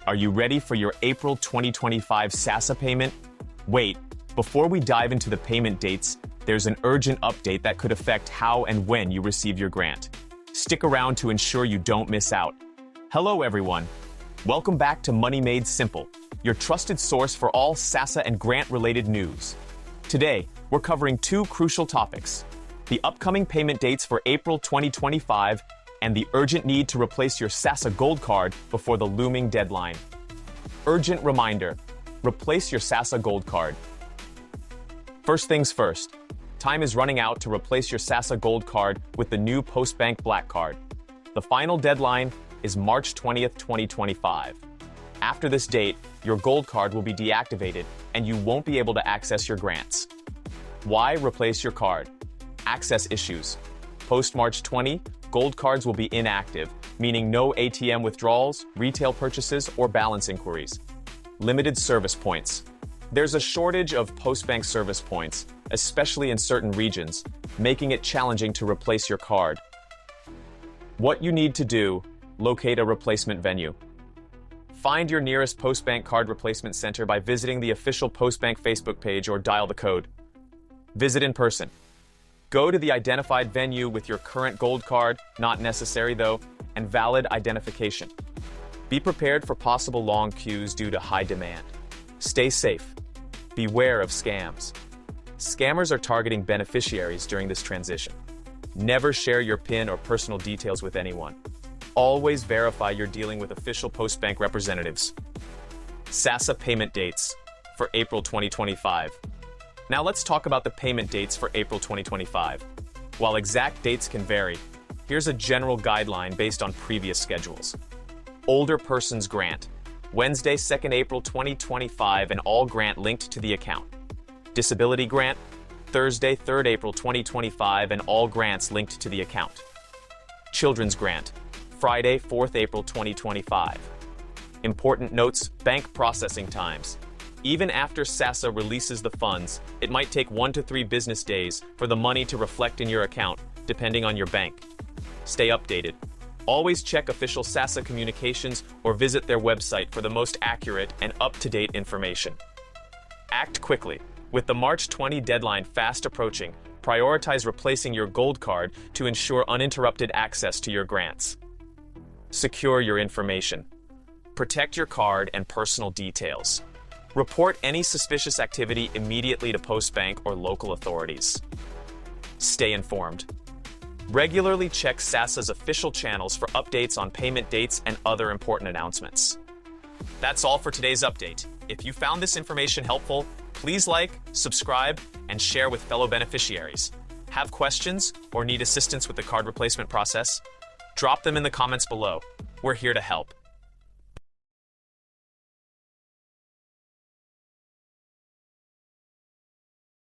Are you ready for your April 2025 SASSA payment? Wait, before we dive into the payment dates, there's an urgent update that could affect how and when you receive your grant. Stick around to ensure you don't miss out. Hello everyone. Welcome back to Money Made Simple, your trusted source for all SASSA and grant-related news. Today, we're covering two crucial topics: the upcoming payment dates for April 2025 and the urgent need to replace your SASSA Gold Card before the looming deadline. Urgent reminder: replace your SASSA Gold Card. First things first, time is running out to replace your SASSA Gold Card with the new Postbank Black Card. The final deadline is March 20th, 2025. After this date, your Gold Card will be deactivated and you won't be able to access your grants. Why replace your card? Access issues. Post-March 20, Gold Cards will be inactive, meaning no ATM withdrawals, retail purchases, or balance inquiries. Limited service points. There's a shortage of Postbank service points, especially in certain regions, making it challenging to replace your card. What you need to do: locate a replacement venue. Find your nearest Postbank card replacement center by visiting the official Postbank Facebook page or dial the code. Visit in person. Go to the identified venue with your current Gold Card, not necessary though, and valid identification. Be prepared for possible long queues due to high demand. Stay safe. Beware of scams. Scammers are targeting beneficiaries during this transition. Never share your PIN or personal details with anyone. Always verify you're dealing with official Postbank representatives. SASSA payment dates for April 2025. Now let's talk about the payment dates for April 2025. While exact dates can vary, here's a general guideline based on previous schedules. Older Persons Grant, Wednesday, 2nd April 2025, and all grant linked to the account. Disability Grant, Thursday, 3rd April 2025, and all grants linked to the account. Children's Grant, Friday, 4th April 2025. Important notes: bank processing times. Even after SASSA releases the funds, it might take 1 to 3 business days for the money to reflect in your account, depending on your bank. Stay updated. Always check official SASSA communications or visit their website for the most accurate and up-to-date information. Act quickly. With the March 20 deadline fast approaching, prioritize replacing your Gold Card to ensure uninterrupted access to your grants. Secure your information. Protect your card and personal details. Report any suspicious activity immediately to Postbank or local authorities. Stay informed. Regularly check SASSA's official channels for updates on payment dates and other important announcements. That's all for today's update. If you found this information helpful, please like, subscribe, and share with fellow beneficiaries. Have questions or need assistance with the card replacement process? Drop them in the comments below. We're here to help.